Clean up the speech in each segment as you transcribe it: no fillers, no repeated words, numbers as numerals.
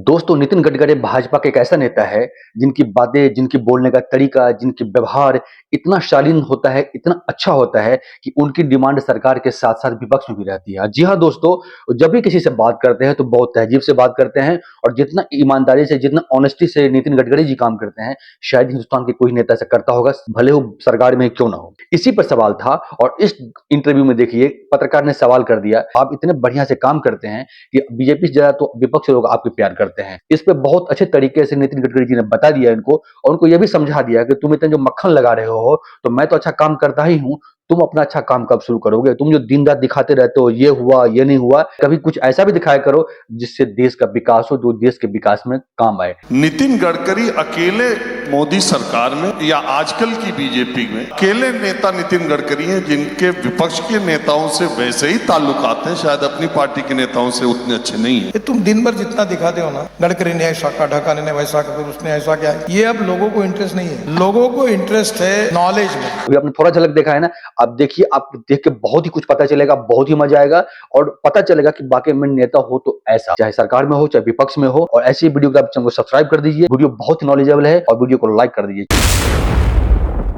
दोस्तों नितिन गडकरी भाजपा के एक ऐसा नेता है जिनकी बातें, जिनकी बोलने का तरीका, जिनकी व्यवहार इतना शालीन होता है, इतना अच्छा होता है कि उनकी डिमांड सरकार के साथ-साथ विपक्ष में भी रहती है। जी हाँ दोस्तों, जब भी किसी से बात करते हैं तो बहुत तहज़ीब से बात करते हैं और जितना ईमानदारी से, जितना ऑनेस्टी से नितिन गडकरी जी काम करते हैं, शायद हिंदुस्तान के कोई नेता ऐसा करता होगा, भले वो सरकार में क्यों ना हो। इसी पर सवाल था और इस इंटरव्यू में देखिए पत्रकार ने सवाल कर दिया, आप इतने बढ़िया से काम करते हैं कि बीजेपी से ज़्यादा तो विपक्ष लोग आपके प्यार करते हैं। इस पे बहुत अच्छे तरीके से नितिन गडकरी जी ने बता दिया इनको और उनको ये भी समझा दिया कि तुम इतने जो मक्खन लगा रहे हो, तो मैं तो अच्छा काम करता ही हूँ, तुम अपना अच्छा काम कब शुरू करोगे? तुम जो दिन-रात दिखाते रहते हो, ये हुआ, ये नहीं हुआ, कभी कुछ ऐसा भी दिखाया करो जिससे देश का विकास हो, जो देश के विकास में काम आए। नितिन गडकरी अकेले मोदी सरकार में या आजकल की बीजेपी में अकेले नेता नितिन गडकरी हैं जिनके विपक्ष के नेताओं से वैसे ही ताल्लुकात हैं, शायद अपनी पार्टी के नेताओं से उतने अच्छे नहीं है। तुम दिन भर जितना दिखाते हो ना, गडकरी ने ऐसा कहा, ढकाने ने वैसा कहा, उसने ऐसा किया, ये अब लोगों को इंटरेस्ट नहीं है। लोगों को इंटरेस्ट है नॉलेज में। अभी आपने थोड़ा झलक देखा है ना, आप देखिए, आप देख के बहुत ही कुछ पता चलेगा, बहुत ही मजा आएगा और पता चलेगा कि वाकई में नेता हो तो ऐसा, चाहे सरकार में हो चाहे विपक्ष में हो। और ऐसी वीडियो को आप चैनल को सब्सक्राइब कर दीजिए, वीडियो बहुत ही नॉलेजेबल है और वीडियो को लाइक कर दीजिए।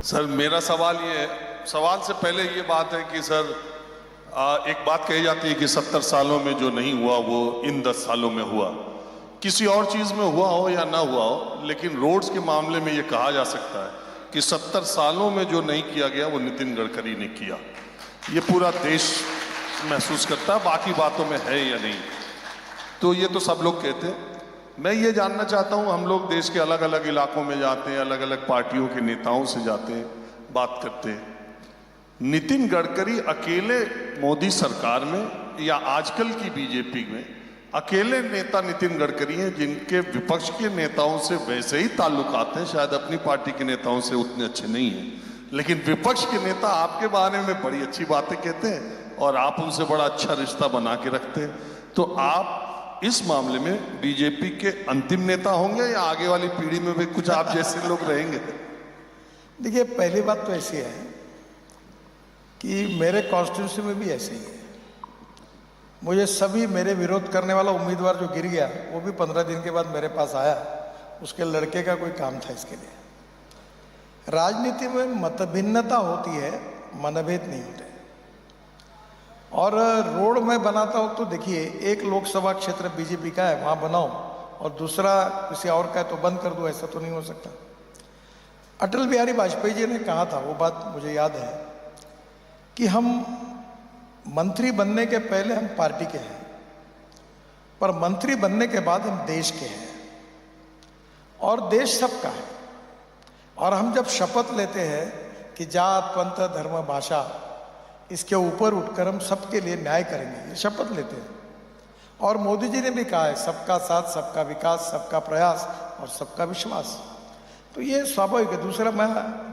सर मेरा सवाल ये है, सवाल से पहले ये बात है कि सर एक बात कही जाती है कि 70 सालों में जो नहीं हुआ वो इन 10 सालों में हुआ। किसी और चीज में हुआ हो या ना हुआ हो, लेकिन रोड्स के मामले में ये कहा जा सकता है कि 70 सालों में जो नहीं किया गया वो नितिन गडकरी ने किया। ये पूरा देश महसूस करता है, बाकी बातों में है या नहीं, तो ये तो सब लोग कहते हैं। मैं ये जानना चाहता हूँ, हम लोग देश के अलग अलग इलाकों में जाते हैं, अलग अलग पार्टियों के नेताओं से जाते हैं, बात करते हैं। नितिन गडकरी अकेले मोदी सरकार में या आजकल की बीजेपी में अकेले नेता नितिन गडकरी हैं जिनके विपक्ष के नेताओं से वैसे ही ताल्लुकात हैं, शायद अपनी पार्टी के नेताओं से उतने अच्छे नहीं हैं, लेकिन विपक्ष के नेता आपके बारे में बड़ी अच्छी बातें कहते हैं और आप उनसे बड़ा अच्छा रिश्ता बना के रखते हैं। तो आप इस मामले में बीजेपी के अंतिम नेता होंगे या आगे वाली पीढ़ी में भी कुछ आप जैसे लोग रहेंगे? देखिए, पहली बात तो ऐसी है कि मेरे कॉन्स्टिट्यूंसी में भी ऐसे ही है। मुझे सभी मेरे विरोध करने वाला उम्मीदवार जो गिर गया वो भी 15 दिन के बाद मेरे पास आया, उसके लड़के का कोई काम था इसके लिए। राजनीति में मतभिन्नता होती है, मनभेद नहीं होते। और रोड में बनाता हूँ तो देखिए, एक लोकसभा क्षेत्र बीजेपी का है, वहाँ बनाओ और दूसरा किसी और का है तो बंद कर दो, ऐसा तो नहीं हो सकता। अटल बिहारी वाजपेयी जी ने कहा था, वो बात मुझे याद है, कि हम मंत्री बनने के पहले हम पार्टी के हैं, पर मंत्री बनने के बाद हम देश के हैं और देश सबका है। और हम जब शपथ लेते हैं कि जात पंथ धर्म भाषा इसके ऊपर उठकर हम सबके लिए न्याय करेंगे, ये शपथ लेते हैं। और मोदी जी ने भी कहा है, सबका साथ, सबका विकास, सबका प्रयास और सबका विश्वास। तो ये स्वाभाविक है। दूसरा, मैं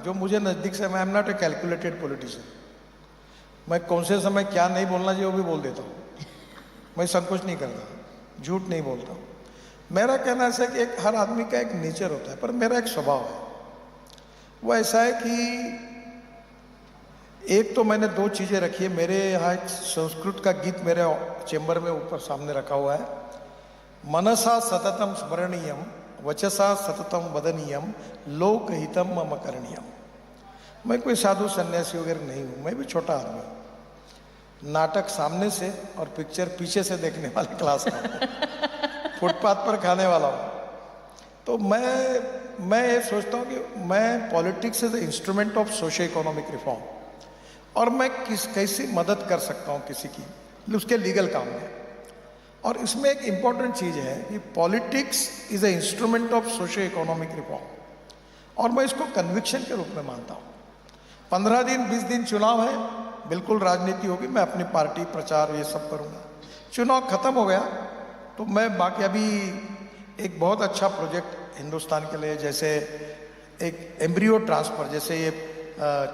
जो मुझे नज़दीक से, मैं am not a calculated politician. मैं कौन से समय क्या नहीं बोलना चाहिए वो भी बोल देता हूँ। मैं संकोच नहीं करता, झूठ नहीं बोलता हूँ। मेरा कहना ऐसा है कि एक हर आदमी का एक नेचर होता है, पर मेरा एक स्वभाव है, वो ऐसा है कि एक तो मैंने 2 चीज़ें रखी है। मेरे यहाँ एक संस्कृत का गीत मेरे चेंबर में ऊपर सामने रखा हुआ है, मनसा सततम स्मरणीयम वचसा सततम वदनीयम लोकहितम मम करणीयम। मैं कोई साधु सन्यासी वगैरह नहीं हूँ, मैं भी छोटा आदमी हूँ। नाटक सामने से और पिक्चर पीछे से देखने वाले क्लास का हूँ, फुटपाथ पर खाने वाला हूँ। तो मैं ये सोचता हूँ कि मैं politics is the instrument of socio economic reform, और मैं कैसी मदद कर सकता हूँ किसी की, उसके लीगल काम में। और इसमें एक इम्पॉर्टेंट चीज़ है कि politics is a instrument of socio economic reform, और मैं इसको कन्विक्शन के रूप में मानता हूँ। 15 दिन 20 दिन चुनाव है, बिल्कुल राजनीति होगी, मैं अपनी पार्टी प्रचार ये सब करूँगा। चुनाव खत्म हो गया तो मैं बाकी अभी एक बहुत अच्छा प्रोजेक्ट हिंदुस्तान के लिए, जैसे एक एम्ब्रियो ट्रांसफ़र, जैसे ये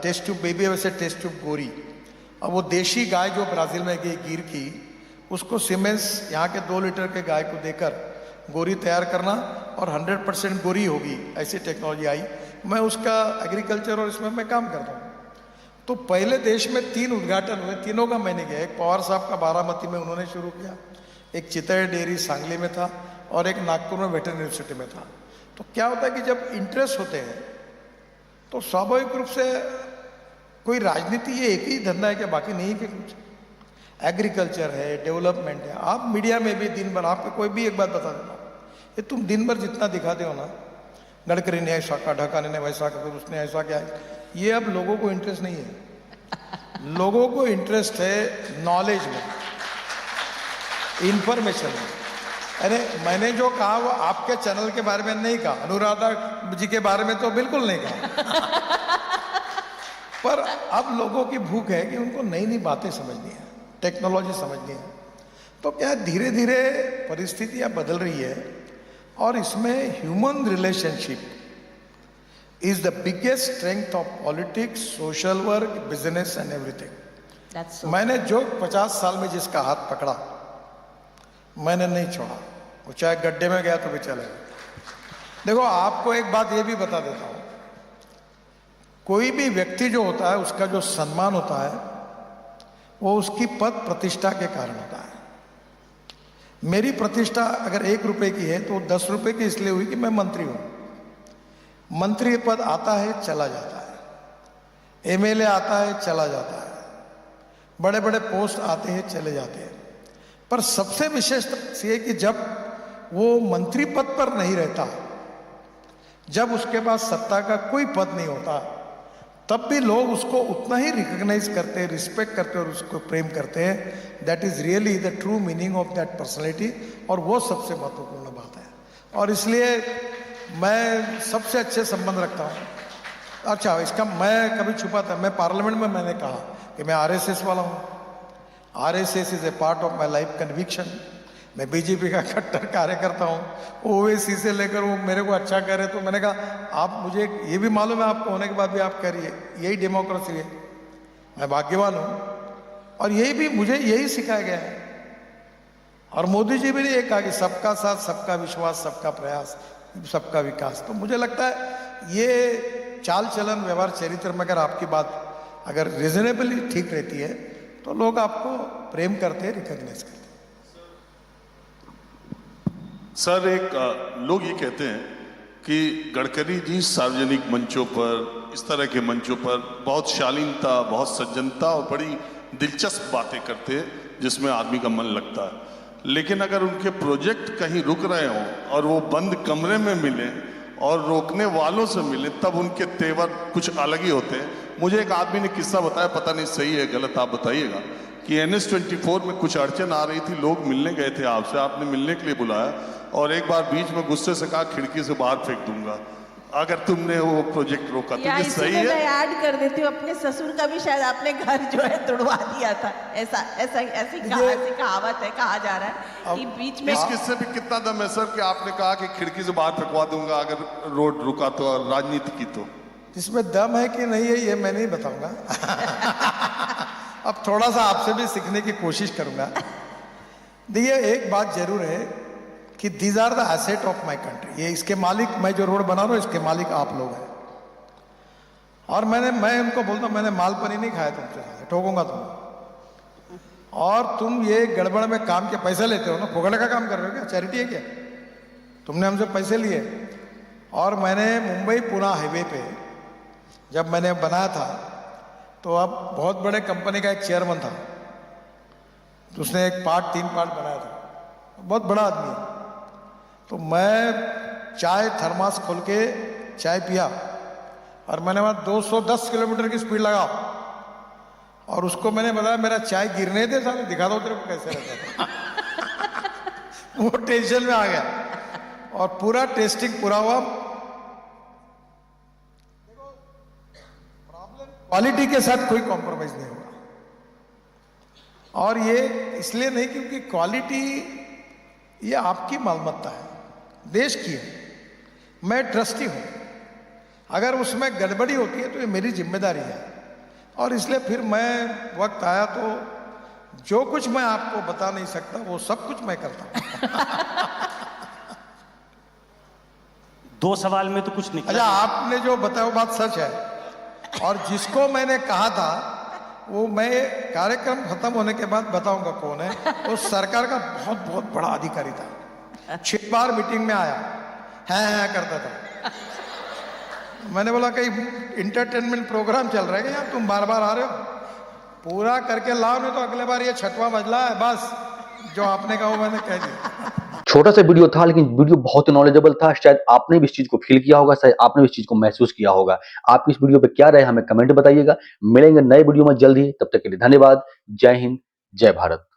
टेस्ट ट्यूब बेबी है, वैसे टेस्ट ट्यूब गोरी। और वो देशी गाय जो ब्राज़ील में गई गिर की, उसको सीमेंस यहाँ के 2 लीटर के गाय को देकर गोरी तैयार करना और 100% गोरी होगी, ऐसी टेक्नोलॉजी आई। मैं उसका एग्रीकल्चर और इसमें मैं काम करता हूँ। तो पहले देश में 3 उद्घाटन हुए, तीनों का मैंने किया। एक पवार साहब का बारामती में उन्होंने शुरू किया, एक चितई डेयरी सांगली में था, और एक नागपुर में वेटरनरी यूनिवर्सिटी में था। तो क्या होता है कि जब इंटरेस्ट होते हैं तो स्वाभाविक रूप से कोई राजनीति ये एक ही धंधा है कि बाकी नहीं है कि कुछ एग्रीकल्चर है, डेवलपमेंट है। आप मीडिया में भी दिन भर आपको कोई भी एक बात बता देता हूँ, ये तुम दिन भर जितना दिखाते हो ना, गडकरी ने ऐसा कहा, ढकाने ने वैसा कहा, उसने ऐसा किया, ये अब लोगों को इंटरेस्ट नहीं है। लोगों को इंटरेस्ट है नॉलेज में, इंफॉर्मेशन में। अरे मैंने जो कहा वो आपके चैनल के बारे में नहीं कहा, अनुराधा जी के बारे में तो बिल्कुल नहीं कहा। पर अब लोगों की भूख है कि उनको नई नई बातें समझनी है, टेक्नोलॉजी समझनी है। तो क्या धीरे धीरे परिस्थितियां बदल रही है और इसमें human relationship is the biggest strength of politics, social work, business and everything. मैंने जो 50 साल में जिसका हाथ पकड़ा मैंने नहीं छोड़ा, वो चाहे गड्ढे में गया तो भी चलेगा। देखो आपको एक बात ये भी बता देता हूं, कोई भी व्यक्ति जो होता है उसका जो सम्मान होता है वो उसकी पद प्रतिष्ठा के कारण होता है। मेरी प्रतिष्ठा अगर 1 रुपए की है तो 10 रुपए की इसलिए हुई कि मैं मंत्री हूं। मंत्री पद आता है चला जाता है, एमएलए आता है चला जाता है, बड़े बड़े पोस्ट आते हैं चले जाते हैं। पर सबसे विशेष ये कि जब वो मंत्री पद पर नहीं रहता, जब उसके पास सत्ता का कोई पद नहीं होता, तब भी लोग उसको उतना ही रिकॉग्नाइज करते हैं, रिस्पेक्ट करते हैं और उसको प्रेम करते हैं। That is really the true meaning of that personality, और वो सबसे महत्वपूर्ण बात है। और इसलिए मैं सबसे अच्छे संबंध रखता हूँ। अच्छा, इसका मैं कभी छुपाता, मैं पार्लियामेंट में मैंने कहा कि मैं आरएसएस वाला हूँ। RSS is a part of my life conviction. मैं बीजेपी का कट्टर कार्यकर्ता हूँ। ओवैसी से लेकर वो मेरे को अच्छा कह रहे तो मैंने कहा आप, मुझे ये भी मालूम है आपको होने के बाद भी आप कह रही है, यही डेमोक्रेसी है। मैं भाग्यवान हूँ और यही भी मुझे यही सिखाया गया है। और मोदी जी भी ने ये कहा कि सबका साथ, सबका विश्वास, सबका प्रयास, सबका विकास। तो मुझे लगता है ये चाल चलन, व्यवहार, चरित्र में अगर आपकी बात अगर रिजनेबली ठीक रहती है तो लोग आपको प्रेम करते हैं, रिकॉग्नाइज करते हैं। सर, लोग ये कहते हैं कि गडकरी जी सार्वजनिक मंचों पर, इस तरह के मंचों पर बहुत शालीनता, बहुत सज्जनता और बड़ी दिलचस्प बातें करते हैं जिसमें आदमी का मन लगता है। लेकिन अगर उनके प्रोजेक्ट कहीं रुक रहे हों और वो बंद कमरे में मिले और रोकने वालों से मिले, तब उनके तेवर कुछ अलग ही होते हैं। मुझे एक आदमी ने किस्सा बताया, पता नहीं सही है गलत, आप बताइएगा, कि NH-24 में कुछ अड़चन आ रही थी, लोग मिलने गए थे आपसे, आपने मिलने के लिए बुलाया और एक बार बीच में गुस्से से कहा खिड़की से बाहर फेंक दूंगा अगर तुमने वो प्रोजेक्ट रोका। तो ये सही है? मैं ऐड कर देती हूँ, अपने ससुर का भी शायद आपने घर जो है तोड़वा दिया था। ऐसी कहावत है, कहा जा रहा है कि बीच में। इस किस्से भी कितना दम है सर कि आपने कहा कि खिड़की से बाहर फेंकवा दूंगा अगर रोड रुका तो, और राजनीति की तो? इसमें दम है कि नहीं है ये मैं नहीं बताऊंगा। अब थोड़ा सा आपसे भी सीखने की कोशिश करूंगा। देखिए, एक बात जरूर है कि these are the asset of my country. ये इसके मालिक, मैं जो रोड बना रहा हूँ इसके मालिक आप लोग हैं। और मैं उनको बोलता हूँ मैंने माल पानी नहीं खाया तुमसे, ठोकूंगा तुम। और तुम ये गड़बड़ में काम के पैसे लेते हो ना, फोगड़े का काम कर रहे हो क्या? चैरिटी है क्या? तुमने हमसे पैसे लिए। और मैंने मुंबई पुणे हाईवे पे जब मैंने बनाया था तो अब बहुत बड़े कंपनी का एक चेयरमैन था, तो उसने 3 पार्ट बनाया था, बहुत बड़ा आदमी है। तो मैं चाय थर्मास खोल के चाय पिया और मैंने वहाँ 210 किलोमीटर की स्पीड लगा और उसको मैंने बताया मेरा चाय गिरने दे, साले दिखा दो तेरे को कैसे रहता था। वो टेंशन में आ गया और पूरा टेस्टिंग पूरा हुआ। क्वालिटी के साथ कोई कॉम्प्रोमाइज नहीं होगा। और ये इसलिए नहीं क्योंकि क्वालिटी ये आपकी मालमत्ता है, देश की है। मैं ट्रस्टी हूं, अगर उसमें गड़बड़ी होती है तो ये मेरी जिम्मेदारी है। और इसलिए फिर मैं वक्त आया तो जो कुछ मैं आपको बता नहीं सकता वो सब कुछ मैं करता हूं। 2 सवाल में तो कुछ निकला। अच्छा, आपने जो बताया वो बात सच है। और जिसको मैंने कहा था वो मैं कार्यक्रम खत्म होने के बाद बताऊंगा कौन है। वो सरकार का बहुत बहुत बड़ा अधिकारी था। 6 बार मीटिंग में आया, है करता था। मैंने बोला कहीं इंटरटेनमेंट प्रोग्राम चल रहा है यार, तुम बार बार आ रहे हो, पूरा करके लाओ, नहीं तो अगले बार ये 6वां बदला है, बस जो आपने कहा वो मैंने कह दिया। छोटा सा वीडियो था लेकिन वीडियो बहुत नॉलेजेबल था। शायद आपने भी इस चीज को फील किया होगा, शायद आपने भी इस चीज को महसूस किया होगा। आप इस वीडियो पे क्या राय हमें कमेंट बताइएगा। मिलेंगे नए वीडियो में जल्द ही, तब तक के लिए धन्यवाद। जय हिंद, जय भारत।